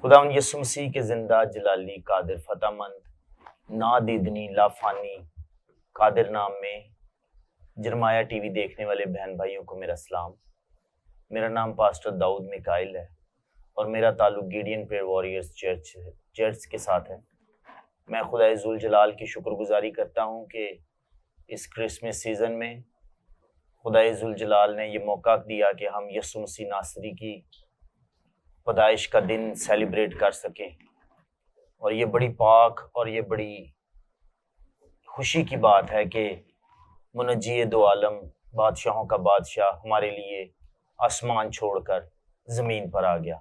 خداوند یسوع مسیح کے زندہ جلالی قادر فتح مند نادیدنی لافانی قادر نام میں جرمایا ٹی وی دیکھنے والے بہن بھائیوں کو میرا سلام۔ میرا نام پاسٹر داؤد میکائل ہے اور میرا تعلق گیڈین پریئر وارریئرز چرچ کے ساتھ ہے۔ میں خدا ذوالجلال کی شکر گزاری کرتا ہوں کہ اس کرسمس سیزن میں خدا ذوالجلال نے یہ موقع دیا کہ ہم یسوع مسیح ناصری کی پیدائش کا دن سیلیبریٹ کر سکیں، اور یہ بڑی پاک اور یہ بڑی خوشی کی بات ہے کہ منجی دو عالم بادشاہوں کا بادشاہ ہمارے لیے آسمان چھوڑ کر زمین پر آ گیا۔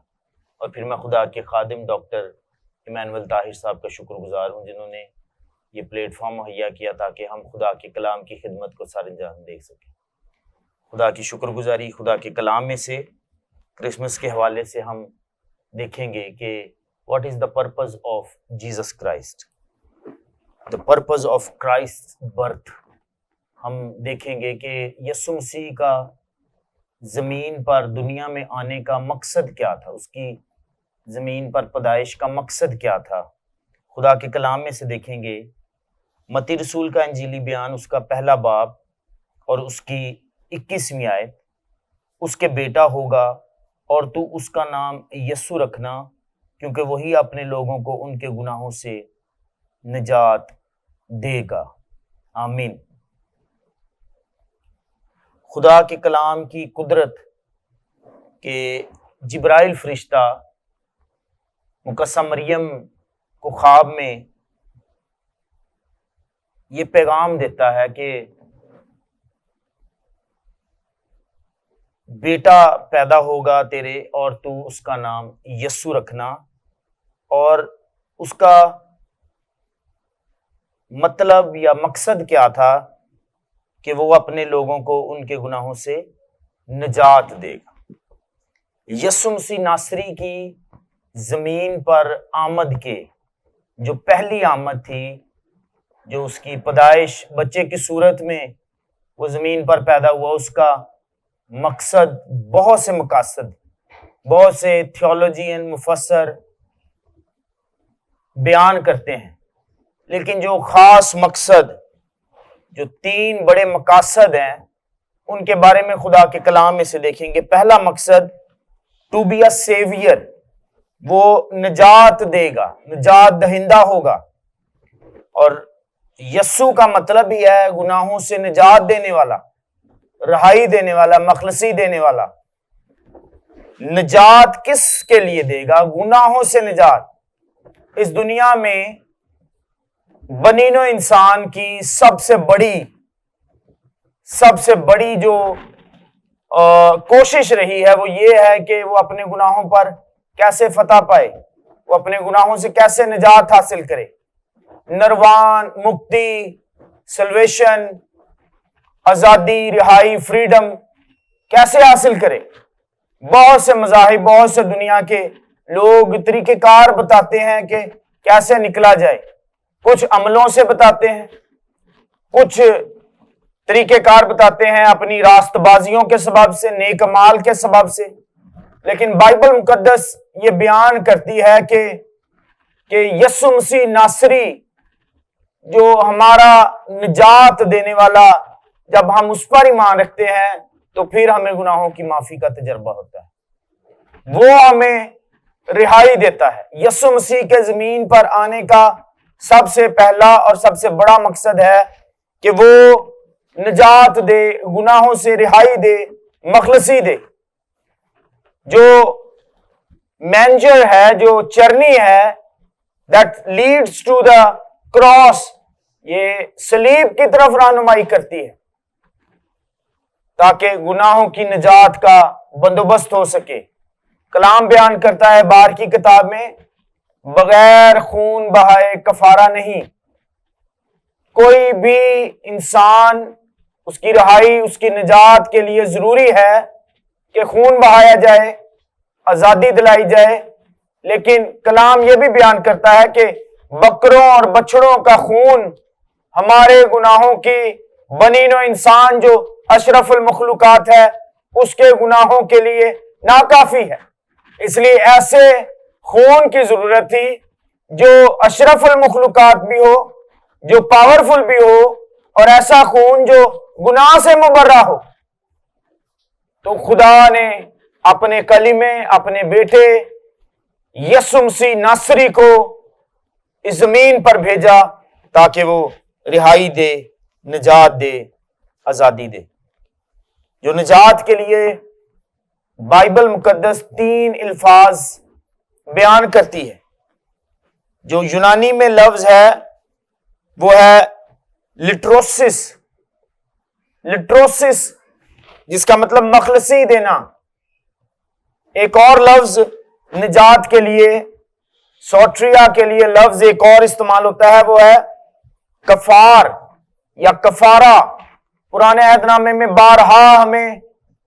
اور پھر میں خدا کے خادم ڈاکٹر ایمانویل طاہر صاحب کا شکر گزار ہوں جنہوں نے یہ پلیٹ فارم مہیا کیا تاکہ ہم خدا کے کلام کی خدمت کو سر انجام دے سکیں۔ خدا کی شکر گزاری خدا کے کلام میں سے کرسمس کے حوالے سے ہم دیکھیں گے کہ what is the purpose of Jesus Christ, the purpose of Christ birth. ہم دیکھیں گے کہ یسوع مسیح کا زمین پر دنیا میں آنے کا مقصد کیا تھا، اس کی زمین پر پیدائش کا مقصد کیا تھا۔ خدا کے کلام میں سے دیکھیں گے متی رسول کا انجیلی بیان، اس کا پہلا باب اور اس کی 21ویں آیت، اس کے بیٹا ہوگا اور تو اس کا نام یسوع رکھنا، کیونکہ وہی اپنے لوگوں کو ان کے گناہوں سے نجات دے گا۔ آمین۔ خدا کے کلام کی قدرت کہ جبرائیل فرشتہ مقدسہ مریم کو خواب میں یہ پیغام دیتا ہے کہ بیٹا پیدا ہوگا تیرے اور تو اس کا نام یسوع رکھنا، اور اس کا مطلب یا مقصد کیا تھا کہ وہ اپنے لوگوں کو ان کے گناہوں سے نجات دے گا۔ یسوع مسیح ناصری کی زمین پر آمد کے جو پہلی آمد تھی، جو اس کی پیدائش بچے کی صورت میں وہ زمین پر پیدا ہوا، اس کا مقصد بہت سے مقاصد، بہت سے تھیولوجین مفسر بیان کرتے ہیں، لیکن جو خاص مقصد، جو 3 بڑے مقاصد ہیں، ان کے بارے میں خدا کے کلام میں سے دیکھیں گے۔ پہلا مقصد ٹو بی اے سیویئر، وہ نجات دے گا، نجات دہندہ ہوگا، اور یسوع کا مطلب ہی ہے گناہوں سے نجات دینے والا، رہائی دینے والا، مخلصی دینے والا۔ نجات کس کے لیے دے گا؟ گناہوں سے نجات۔ اس دنیا میں بنی نوع انسان کی سب سے بڑی جو کوشش رہی ہے وہ یہ ہے کہ وہ اپنے گناہوں پر کیسے فتح پائے، وہ اپنے گناہوں سے کیسے نجات حاصل کرے، نروان، مکتی، سلویشن، آزادی، رہائی، فریڈم کیسے حاصل کرے۔ بہت سے مذاہب، بہت سے دنیا کے لوگ طریقہ کار بتاتے ہیں کہ کیسے نکلا جائے، کچھ عملوں سے بتاتے ہیں، کچھ طریقہ کار بتاتے ہیں اپنی راست بازیوں کے سبب سے، نیک اعمال کے سبب سے، لیکن بائبل مقدس یہ بیان کرتی ہے کہ یسوع مسیح ناصری جو ہمارا نجات دینے والا، جب ہم اس پر ایمان رکھتے ہیں تو پھر ہمیں گناہوں کی معافی کا تجربہ ہوتا ہے، وہ ہمیں رہائی دیتا ہے۔ یسوع مسیح کے زمین پر آنے کا سب سے پہلا اور سب سے بڑا مقصد ہے کہ وہ نجات دے، گناہوں سے رہائی دے، مخلصی دے۔ جو مینجر ہے، جو چرنی ہے، that leads to the cross، یہ صلیب کی طرف رہنمائی کرتی ہے تاکہ گناہوں کی نجات کا بندوبست ہو سکے۔ کلام بیان کرتا ہے بار کی کتاب میں، بغیر خون بہائے کفارہ نہیں۔ کوئی بھی انسان، اس کی رہائی، اس کی نجات کے لیے ضروری ہے کہ خون بہایا جائے، آزادی دلائی جائے، لیکن کلام یہ بھی بیان کرتا ہے کہ بکروں اور بچڑوں کا خون ہمارے گناہوں کی، بنی نوع انسان جو اشرف المخلوقات ہے، اس کے گناہوں کے لیے ناکافی ہے۔ اس لیے ایسے خون کی ضرورت تھی جو اشرف المخلوقات بھی ہو، جو پاورفل بھی ہو، اور ایسا خون جو گناہ سے مبرہ ہو۔ تو خدا نے اپنے کلمے، اپنے بیٹے یسوع مسیح ناصری کو اس زمین پر بھیجا تاکہ وہ رہائی دے، نجات دے، آزادی دے۔ جو نجات کے لیے بائبل مقدس 3 الفاظ بیان کرتی ہے۔ جو یونانی میں لفظ ہے وہ ہے لٹروسس، لٹروسس جس کا مطلب مخلصی دینا۔ ایک اور لفظ نجات کے لیے، سوٹریا کے لیے لفظ ایک اور استعمال ہوتا ہے، وہ ہے کفار یا کفارہ۔ پرانے عہد نامے میں بارہا ہمیں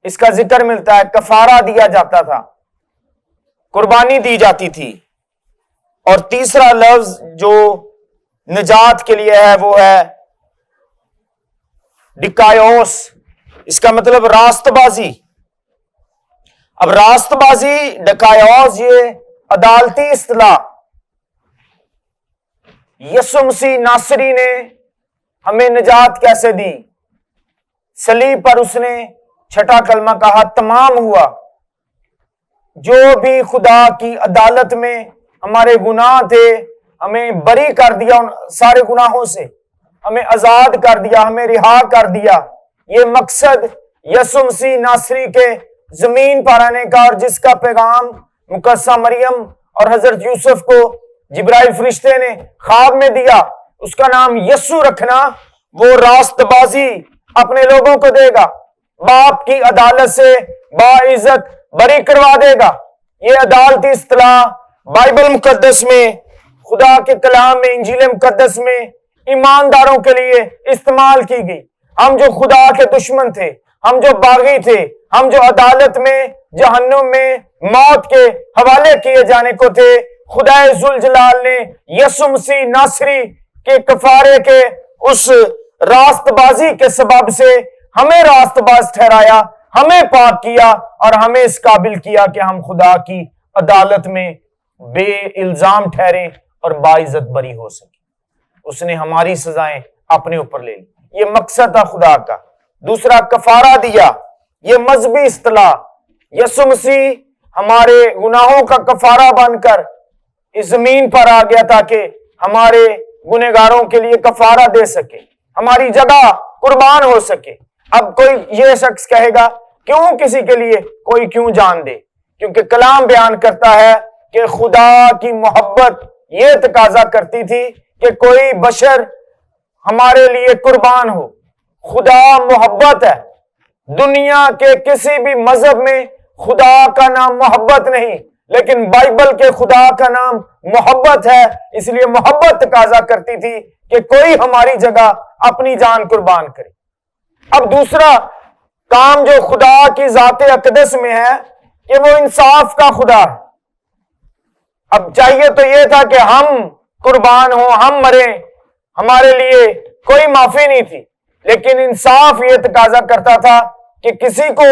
اس کا ذکر ملتا ہے، کفارہ دیا جاتا تھا، قربانی دی جاتی تھی۔ اور تیسرا لفظ جو نجات کے لیے ہے وہ ہے ڈکائیوس، اس کا مطلب راست بازی۔ اب راست بازی، ڈکائیوس، یہ عدالتی اصطلاح یسوع مسیح ناصری نے ہمیں نجات کیسے دی؟ صلیب پر اس نے چھٹا کلمہ کہا، تمام ہوا۔ جو بھی خدا کی عدالت میں ہمارے گناہ تھے، ہمیں بری کر دیا ان سارے گناہوں سے، ہمیں آزاد کر دیا، ہمیں رہا کر دیا۔ یہ مقصد یسوع مسیح ناصری کے زمین پر آنے کا، اور جس کا پیغام مقدسہ مریم اور حضرت یوسف کو جبرائیل فرشتے نے خواب میں دیا، اس کا نام یسوع رکھنا۔ وہ راست بازی اپنے لوگوں کو دے گا، باپ کی عدالت سے باعزت بری کروا دے گا۔ یہ عدالتی اصطلاح بائبل مقدس میں، خدا کے کلام میں، انجیل مقدس میں ایمانداروں کے لیے استعمال کی گئی۔ ہم جو خدا کے دشمن تھے، ہم جو باغی تھے، ہم جو عدالت میں، جہنم میں موت کے حوالے کیے جانے کو تھے، خدا ذوالجلال نے یسوع مسیح ناصری کے کفارے کے اس راست بازی کے سبب سے ہمیں راست باز ٹھہرایا، ہمیں پاک کیا، اور ہمیں اس قابل کیا کہ ہم خدا کی عدالت میں بے الزام ٹھہریں اور باعزت بری ہو سکیں۔ اس نے ہماری سزائیں اپنے اوپر لے لی۔ یہ مقصد تھا خدا کا۔ دوسرا، کفارہ دیا، یہ مذہبی اصطلاح۔ یسوع مسیح ہمارے گناہوں کا کفارہ بن کر اس زمین پر آ گیا تاکہ ہمارے گنہگاروں کے لیے کفارہ دے سکے، ہماری جگہ قربان ہو سکے۔ اب کوئی یہ شخص کہے گا، کیوں کسی کے لیے کوئی کیوں جان دے؟ کیونکہ کلام بیان کرتا ہے کہ خدا کی محبت یہ تقاضا کرتی تھی کہ کوئی بشر ہمارے لیے قربان ہو۔ خدا محبت ہے۔ دنیا کے کسی بھی مذہب میں خدا کا نام محبت نہیں، لیکن بائبل کے خدا کا نام محبت ہے۔ اس لیے محبت تقاضا کرتی تھی کہ کوئی ہماری جگہ اپنی جان قربان کرے۔ اب دوسرا کام جو خدا کی ذات اقدس میں ہے کہ وہ انصاف کا خدا ہے۔ اب چاہیے تو یہ تھا کہ ہم قربان ہوں، ہم مریں، ہمارے لیے کوئی معافی نہیں تھی، لیکن انصاف یہ تقاضا کرتا تھا کہ کسی کو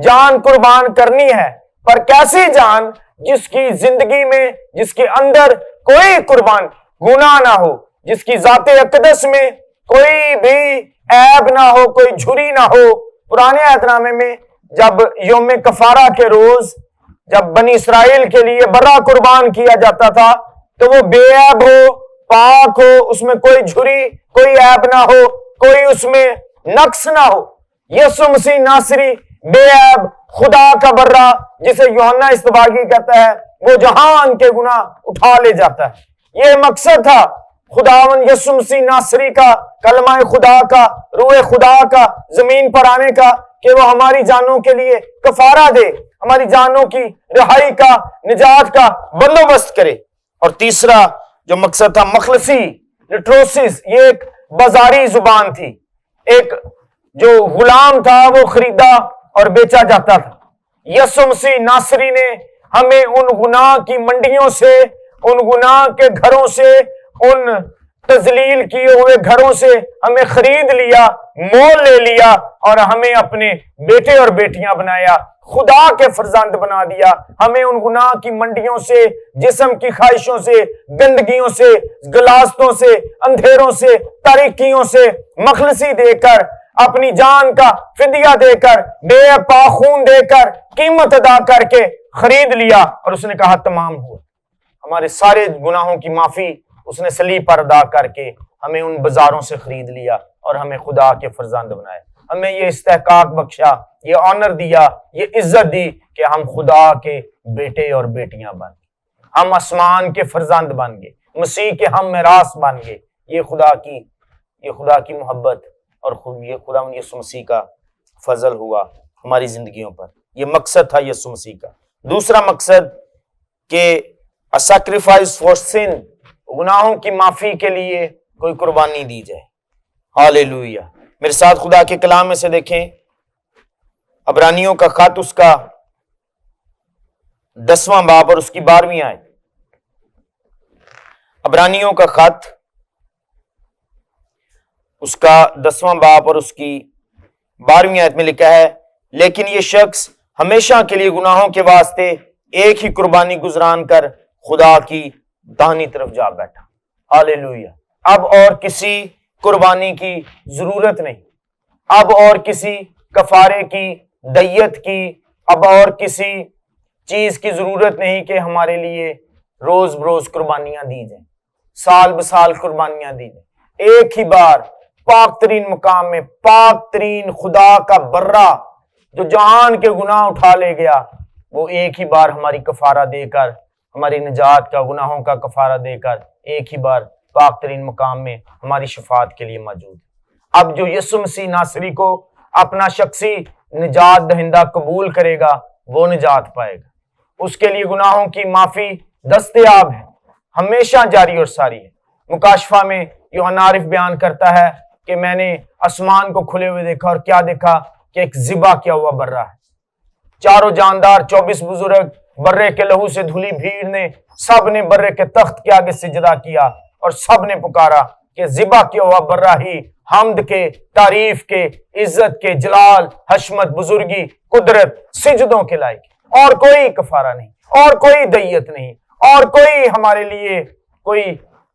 جان قربان کرنی ہے، پر کیسی جان؟ جس کی زندگی میں، جس کے اندر کوئی قربان گناہ نہ ہو، جس کی ذات اقدس میں کوئی بھی عیب نہ ہو، کوئی جھری نہ ہو۔ پرانے عہد نامے میں جب یوم کفارہ کے روز جب بنی اسرائیل کے لیے برا قربان کیا جاتا تھا تو وہ بے عیب ہو، پاک ہو، اس میں کوئی جھری، کوئی عیب نہ ہو، کوئی اس میں نقص نہ ہو۔ یسوع مسیح ناصری بے عیب خدا کا برا، جسے یوحنا استباغی کہتا ہے، وہ جہان کے گناہ اٹھا لے جاتا ہے۔ یہ مقصد تھا خداوند یسوع مسیح ناصری کا، کلمہ خدا کا، روح خدا کا زمین پر آنے کا، کہ وہ ہماری جانوں کے لیے کفارہ دے، ہماری جانوں کی رہائی کا، نجات کا بندوبست کرے۔ اور تیسرا جو مقصد تھا، مخلصی، لٹروسس، یہ ایک بازاری زبان تھی۔ ایک جو غلام تھا وہ خریدا اور بیچا جاتا تھا۔ یسوع مسیح ناصری نے ہمیں ان گناہ کی منڈیوں سے، ان گناہ کے گھروں سے، ان تذلیل کیے ہوئے گھروں سے ہمیں خرید لیا، مول لے لیا، اور ہمیں اپنے بیٹے اور بیٹیاں بنایا۔ خدا کے فرزند بنا دیا، ہمیں ان گناہ کی منڈیوں سے، جسم کی خواہشوں سے، گندگیوں سے، غلاظتوں سے، اندھیروں سے، تاریکیوں سے مخلصی دے کر، اپنی جان کا فدیہ دے کر، بے پا خون دے کر، قیمت ادا کر کے خرید لیا، اور اس نے کہا تمام ہوا۔ ہمارے سارے گناہوں کی معافی اس نے صلیب پر ادا کر کے ہمیں ان بازاروں سے خرید لیا اور ہمیں خدا کے فرزند بنائے، ہمیں یہ استحقاق بخشا، یہ آنر دیا، یہ عزت دی کہ ہم خدا کے بیٹے اور بیٹیاں بن گئے، ہم آسمان کے فرزند بن گئے، مسیح کے ہم میراث بن گئے۔ یہ خدا کی محبت اور یہ خدا یسوع مسیح کا فضل ہوا ہماری زندگیوں پر، یہ مقصد تھا یسوع مسیح کا۔ دوسرا مقصد کہ سیکریفائس فار سن، گناہوں کی معافی کے لیے کوئی قربانی دی جائے۔ ہاللیلویہ۔ میرے ساتھ خدا کے کلام میں سے دیکھیں عبرانیوں کا خط، اس کا 10واں باب اور اس کی 12ویں آیت۔ عبرانیوں کا خط، اس کا 10واں باب اور اس کی 12ویں آیت میں لکھا ہے، لیکن یہ شخص ہمیشہ کے لیے گناہوں کے واسطے ایک ہی قربانی گزران کر خدا کی داہنی طرف جا بیٹھا۔ ہاللیلویہ۔ اب اور کسی قربانی کی ضرورت نہیں، اب اور کسی کفارے کی، دیت کی، اب اور کسی چیز کی ضرورت نہیں کہ ہمارے لیے روز بروز قربانیاں دی جائیں، سال بسال قربانیاں دی جائیں۔ ایک ہی بار پاک ترین مقام میں پاک ترین خدا کا برہ جو جہان کے گناہ اٹھا لے گیا، وہ ایک ہی بار ہماری کفارہ دے کر، ہماری نجات کا، گناہوں کا کفارہ دے کر ایک ہی بار پاک ترین مقام میں ہماری شفاعت کے لیے موجود ہے۔ اب جو یسوع مسیح ناصری کو اپنا شخصی نجات دہندہ قبول کرے گا وہ نجات پائے گا، اس کے لیے گناہوں کی معافی دستیاب ہے، ہمیشہ جاری اور ساری ہے۔ مکاشفہ میں یوحنا عارف بیان کرتا ہے کہ میں نے آسمان کو کھلے ہوئے دیکھا اور کیا دیکھا کہ ایک ذبح کیا ہوا برہ ہے، چاروں جاندار 24 بزرگ برے کے لہو سے دھلی بھیڑ نے، سب نے برے کے تخت کے آگے سجدہ کیا اور سب نے پکارا کہ ذبح کیا ہوا برہ ہی حمد کے، تعریف کے، عزت کے، جلال، حشمت، بزرگی، قدرت، سجدوں کے لائق، اور کوئی کفارہ نہیں، اور کوئی دیت نہیں، اور کوئی ہمارے لیے کوئی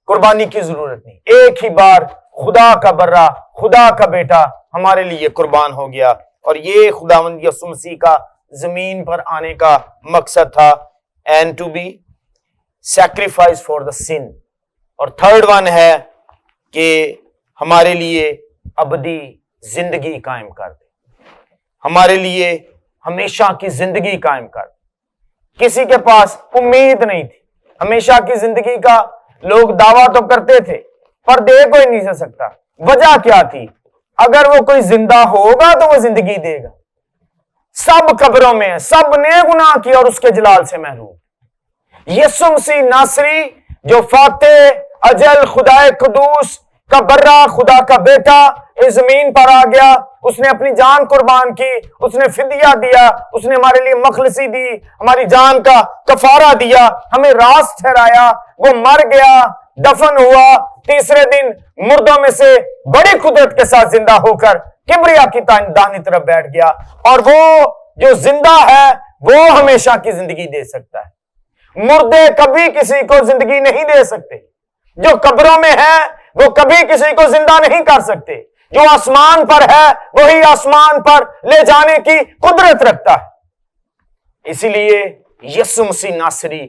قربانی کی ضرورت نہیں۔ ایک ہی بار خدا کا برہ، خدا کا بیٹا ہمارے لیے قربان ہو گیا، اور یہ خداوند یسوع مسیح کا زمین پر آنے کا مقصد تھا، and to be sacrifice for the sin۔ اور تھرڈ ون ہے کہ ہمارے لیے ابدی زندگی قائم کر دے، ہمارے لیے ہمیشہ کی زندگی قائم کر دے۔ کسی کے پاس امید نہیں تھی، ہمیشہ کی زندگی کا لوگ دعویٰ تو کرتے تھے پر دے کوئی نہیں سکتا۔ وجہ کیا تھی؟ اگر وہ کوئی زندہ ہوگا تو وہ زندگی دے گا۔ سب قبروں میں ہیں، سب نے گناہ کیا اور اس کے جلال سے محروم۔ یسوع مسیح ناصری جو فاتح اجل خدائے قدوس کا برہ، خدا کا بیٹا اس زمین پر آ گیا، اس نے اپنی جان قربان کی، اس نے فدیہ دیا، اس نے ہمارے لیے مخلصی دی، ہماری جان کا کفارہ دیا، ہمیں راست ٹھہرایا، وہ مر گیا، دفن ہوا، تیسرے دن مردوں میں سے بڑی قدرت کے ساتھ زندہ ہو کر کبریا کی داہنی طرف بیٹھ گیا، اور وہ جو زندہ ہے وہ ہمیشہ کی زندگی دے سکتا ہے۔ مردے کبھی کسی کو زندگی نہیں دے سکتے، جو قبروں میں ہے وہ کبھی کسی کو زندہ نہیں کر سکتے، جو آسمان پر ہے وہی آسمان پر لے جانے کی قدرت رکھتا ہے۔ اسی لیے یسوع مسیح ناصری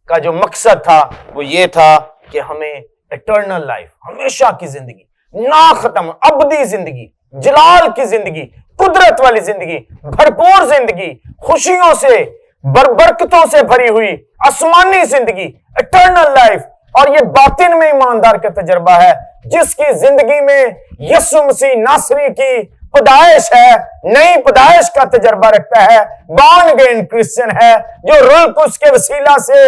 کا جو مقصد تھا وہ یہ تھا کہ ہمیں ایٹرنل لائف، ہمیشہ کی زندگی، نا ختم ابدی زندگی، جلال کی زندگی، قدرت والی زندگی، بھرپور زندگی، خوشیوں سے، برکتوں سے بھری ہوئی آسمانی زندگی، ایٹرنل لائف۔ اور یہ باطن میں ایماندار کا تجربہ ہے، جس کی زندگی میں یسوع مسیح ناصری کی پیدائش ہے، نئی پیدائش کا تجربہ رکھتا ہے، بورن اگین کرسچن ہے، جو روح القدس کے وسیلہ سے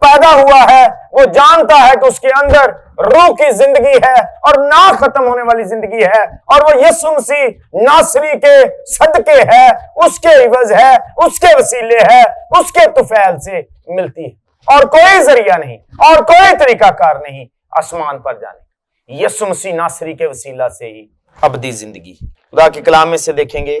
پیدا ہوا ہے، وہ جانتا ہے کہ اس کے اندر روح کی زندگی ہے اور نہ ختم ہونے والی زندگی ہے، اور وہ یسوع مسیح ناصری کے صدقے ہے، اس کے عوض ہے، اس کے وسیلے ہے، اس کے طفیل سے ملتی ہے، اور کوئی ذریعہ نہیں اور کوئی طریقہ کار نہیں آسمان پر جانے، یسوع مسیح ناصری کے وسیلہ سے ہی ابدی زندگی۔ خدا کے کلام میں سے دیکھیں گے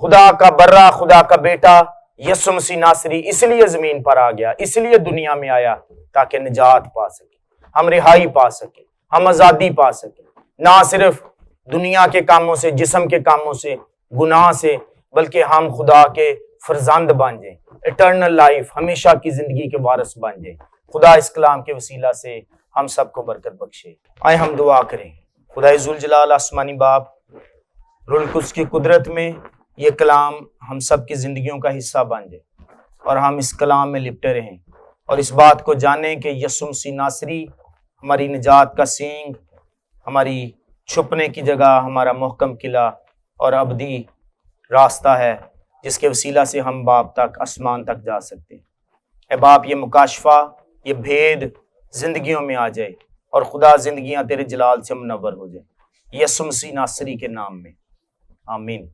خدا کا برہ، خدا کا بیٹا یسوع مسیح ناصری اس لیے زمین پر آ گیا، اس لیے دنیا میں آیا تاکہ نجات پا سکے، ہم رہائی پا سکے، ہم آزادی پا سکے، نہ صرف دنیا کے کاموں سے، جسم کے کاموں سے، گناہ سے، بلکہ ہم خدا کے فرزند بن جائیں، اٹرنل لائف، ہمیشہ کی زندگی کے وارث بن جائیں۔ خدا اس کلام کے وسیلہ سے ہم سب کو برکت بخشے۔ آئے ہم دعا کریں۔ خدا ذوالجلال آسمانی باپ، روح القدس کی قدرت میں یہ کلام ہم سب کی زندگیوں کا حصہ بن جائے اور ہم اس کلام میں لپٹے رہیں اور اس بات کو جانیں کہ یسوع مسیح ناصری ہماری نجات کا سینگ، ہماری چھپنے کی جگہ، ہمارا محکم قلعہ اور ابدی راستہ ہے، جس کے وسیلہ سے ہم باپ تک، آسمان تک جا سکتے ہیں۔ اے باپ، یہ مکاشفہ، یہ بھید زندگیوں میں آ جائے اور خدا زندگیاں تیرے جلال سے منور ہو جائے، یسوع مسیح ناصری کے نام میں، آمین۔